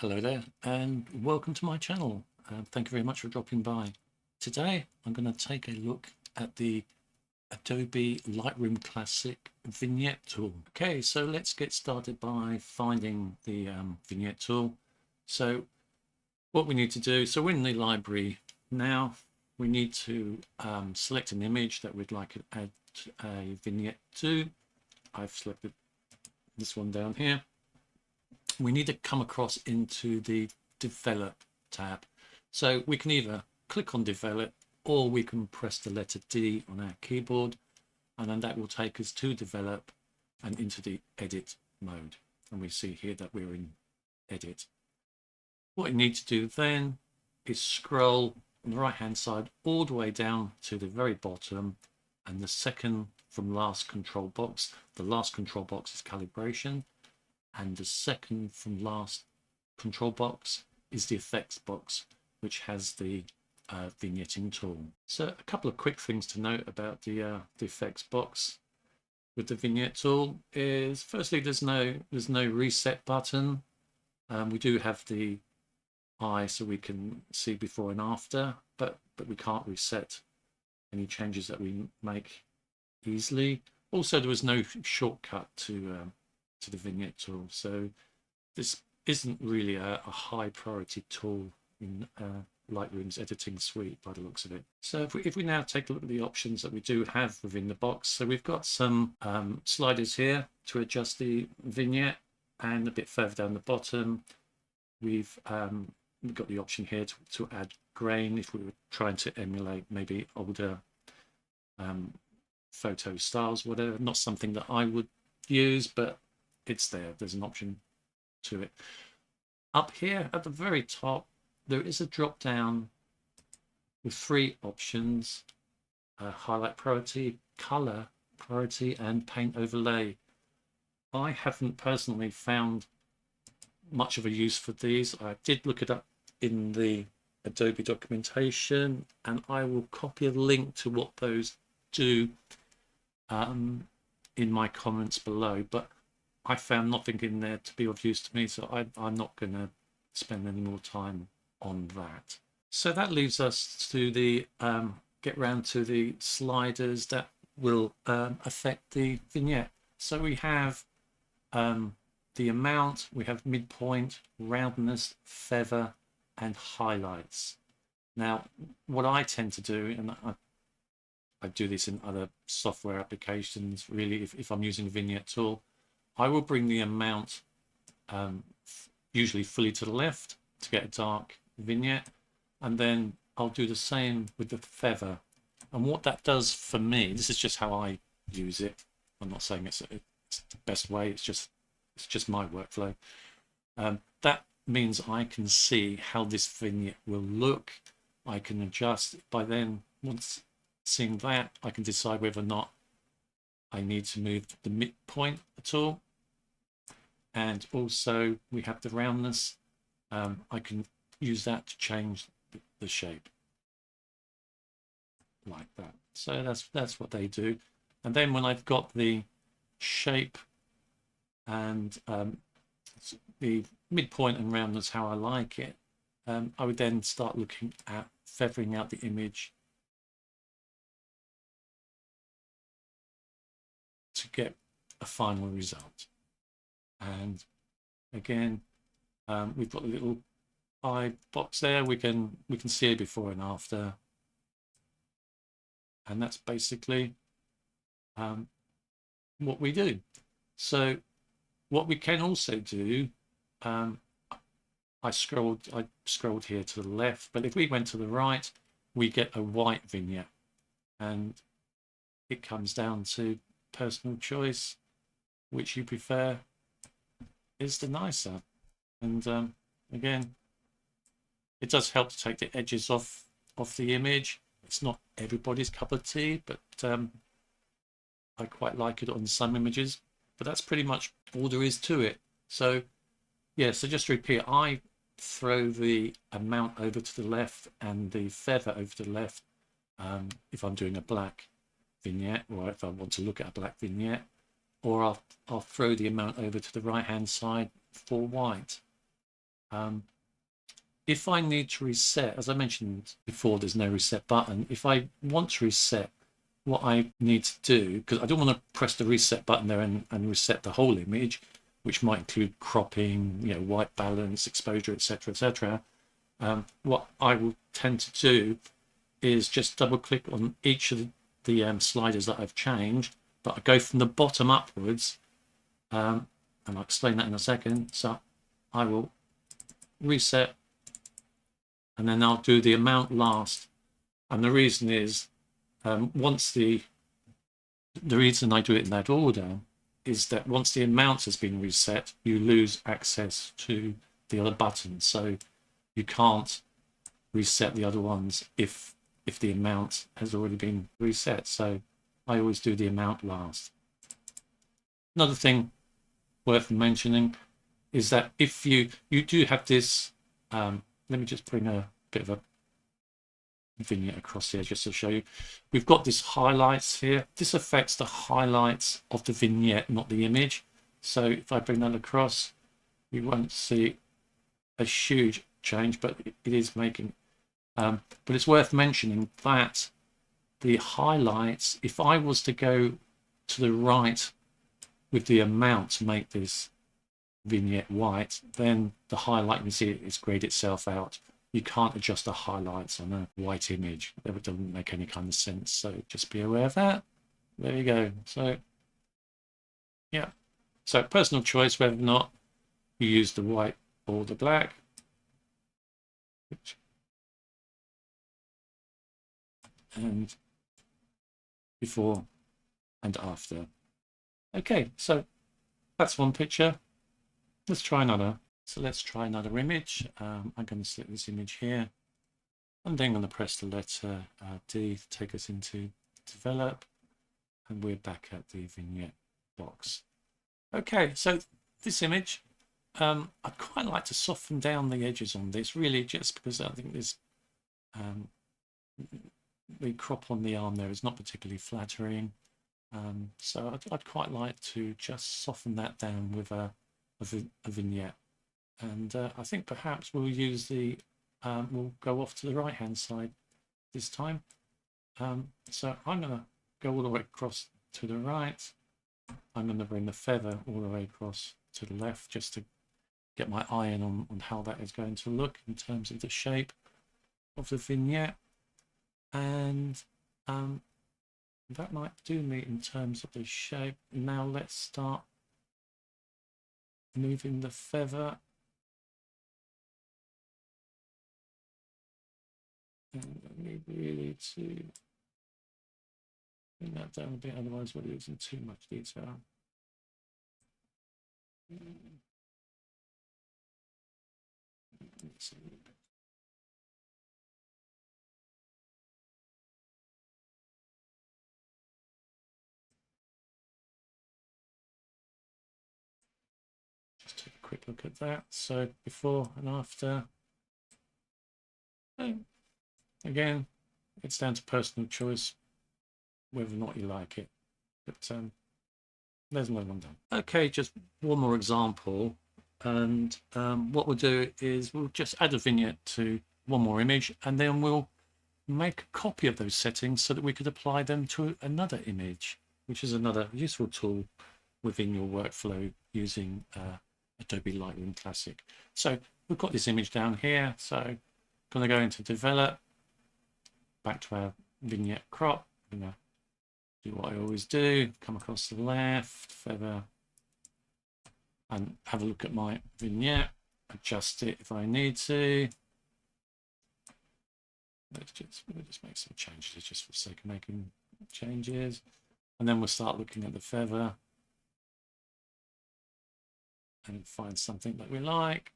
Hello there and welcome to my channel. Thank you very much for dropping by. Today I'm going to take a look at the Adobe Lightroom Classic Vignette tool. Okay, so let's get started by finding the Vignette tool. So what we need to do, so we're in the library now. We need to select an image that we'd like to add a vignette to. I've selected this one down here. We need to come across into the develop tab. So we can either click on develop or we can press the letter D on our keyboard, and then that will take us to develop and into the edit mode. And we see here that we're in edit. What you need to do then is scroll on the right hand side all the way down to the very bottom, and the second from last control box. The last control box is calibration, and the second from last control box is the effects box, which has the vignetting tool. So a couple of quick things to note about the effects box with the vignette tool is, firstly, there's no reset button. We do have the eye so we can see before and after, but we can't reset any changes that we make easily. Also, there was no shortcut to the vignette tool, so this isn't really a high priority tool in Lightroom's editing suite by the looks of it. So if we now take a look at the options that we do have within the box, so we've got some sliders here to adjust the vignette, and a bit further down the bottom we've got the option here to add grain if we were trying to emulate maybe older photo styles, whatever. Not something that I would use, but it's there. There's an option to it. Up here at the very top, there is a drop down with three options: highlight priority, color priority, and paint overlay. I haven't personally found much of a use for these. I did look it up in the Adobe documentation, and I will copy a link to what those do in my comments below, but I found nothing in there to be of use to me, so I'm not going to spend any more time on that. So that leaves us to the get round to the sliders that will affect the vignette. So we have the amount, we have midpoint, roundness, feather, and highlights. Now, what I tend to do, and I do this in other software applications, really, if I'm using a vignette tool, I will bring the amount usually fully to the left to get a dark vignette, and then I'll do the same with the feather. And what that does for me, this is just how I use it. I'm not saying it's the best way. It's just my workflow. That means I can see how this vignette will look. I can adjust by then. Once seeing that, I can decide whether or not I need to move the midpoint at all. And also we have the roundness. I can use that to change the shape like that. So that's what they do. And then when I've got the shape and the midpoint and roundness how I like it, I would then start looking at feathering out the image to get a final result. And again, we've got a little eye box there. We can see it before and after, and that's basically what we do. So what we can also do, I scrolled here to the left, but if we went to the right, we get a white vignette, and it comes down to personal choice, which you prefer is the nicer. And again, it does help to take the edges off the image. It's not everybody's cup of tea, but I quite like it on some images. But that's pretty much all there is to it. So yeah, so just to repeat, I throw the amount over to the left and the feather over to the left if I'm doing a black vignette, or if I want to look at a black vignette, or I'll throw the amount over to the right hand side for white. If I need to reset, as I mentioned before, there's no reset button. If I want to reset, what I need to do, because I don't want to press the reset button there and reset the whole image, which might include cropping, white balance, exposure, etc., etc. What I will tend to do is just double click on each of the sliders that I've changed, but I go from the bottom upwards, and I'll explain that in a second. So I will reset, and then I'll do the amount last. And the reason is, once the reason I do it in that order is that once the amount has been reset, you lose access to the other buttons. So you can't reset the other ones if the amount has already been reset. So I always do the amount last. Another thing worth mentioning is that if you do have this, let me just bring a bit of a vignette across here just to show you. We've got this highlights here. This affects the highlights of the vignette, not the image. So if I bring that across, you won't see a huge change, but it is making. But it's worth mentioning that the highlights, if I was to go to the right with the amount to make this vignette white, then the highlight, you can see it's grayed itself out. You can't adjust the highlights on a white image. That doesn't make any kind of sense. So just be aware of that. There you go. So yeah. So personal choice whether or not you use the white or the black. And before and after. Okay, so that's one picture. Let's try another. So let's try another image. I'm going to select this image here. I'm then going to press the letter D to take us into develop. And we're back at the vignette box. Okay, so this image, I'd quite like to soften down the edges on this, really, just because I think this the crop on the arm there is not particularly flattering. So I'd quite like to just soften that down with a vignette. And I think perhaps we'll use we'll go off to the right hand side this time. So I'm going to go all the way across to the right. I'm going to bring the feather all the way across to the left just to get my eye in on how that is going to look in terms of the shape of the vignette. And that might do me in terms of the shape. Now let's start moving the feather. And I need really to bring that down a bit, otherwise we're losing too much detail. Let's see. Just take a quick look at that. So before and after. Again, it's down to personal choice whether or not you like it. But there's another one done. Okay, just one more example. And what we'll do is we'll just add a vignette to one more image, and then we'll make a copy of those settings so that we could apply them to another image, which is another useful tool within your workflow using Adobe Lightroom Classic. So we've got this image down here. So I'm going to go into develop, back to our vignette crop. I'm going to do what I always do, come across to the left, feather, and have a look at my vignette, adjust it if I need to. Let's just make some changes just for the sake of making changes. And then we'll start looking at the feather and find something that we like.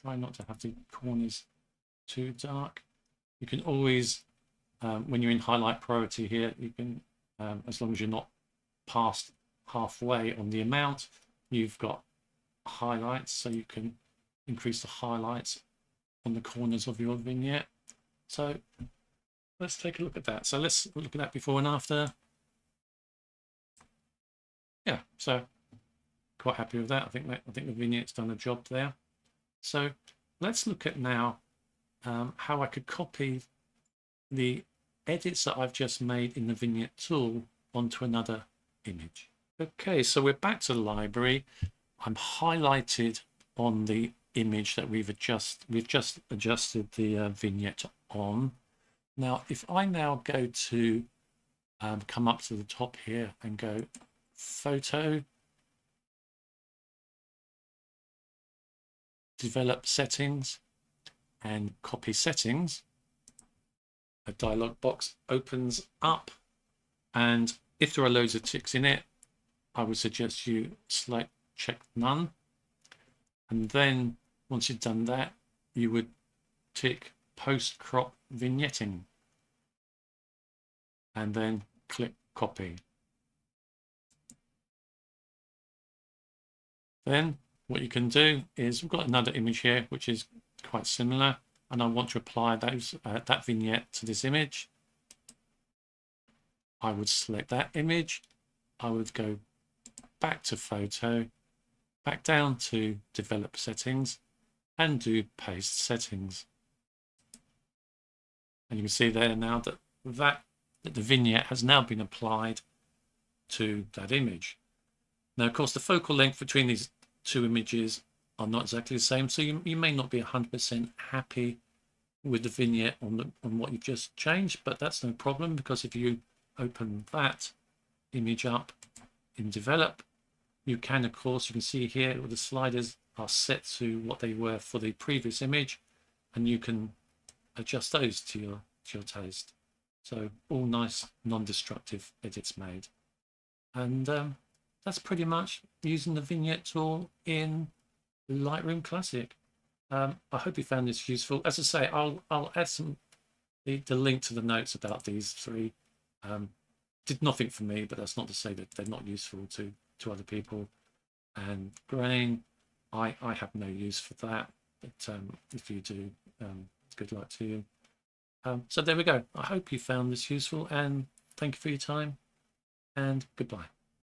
Try not to have the corners too dark. You can always, when you're in highlight priority here, you can, as long as you're not past halfway on the amount, you've got highlights, so you can increase the highlights on the corners of your vignette. So let's take a look at that. So let's look at that before and after. Yeah, so quite happy with that. I think the vignette's done a job there. So let's look at now how I could copy the edits that I've just made in the Vignette tool onto another image. Okay, so we're back to the library. I'm highlighted on the image that we've just adjusted the vignette on. Now, if I now go to come up to the top here and go Photo, Develop Settings, and Copy Settings, a dialog box opens up, and if there are loads of ticks in it, I would suggest you select check none, and then once you've done that, you would tick post crop vignetting and then click copy. Then what you can do is, we've got another image here which is quite similar, and I want to apply those that vignette to this image. I would select that image, I would go back to photo, back down to develop settings, and do paste settings. And you can see there now that the vignette has now been applied to that image. Now, of course, the focal length between these two images are not exactly the same, so you may not be 100% happy with the vignette on what you've just changed, but that's no problem, because if you open that image up in develop, you can, of course, you can see here the sliders are set to what they were for the previous image, and you can adjust those to your taste. So all nice non-destructive edits made. And that's pretty much using the Vignette tool in Lightroom Classic. I hope you found this useful. As I say, I'll add the link to the notes about these three. Did nothing for me, but that's not to say that they're not useful to other people. And grain, I have no use for that, but if you do, good luck to you. So there we go. I hope you found this useful, and thank you for your time, and goodbye.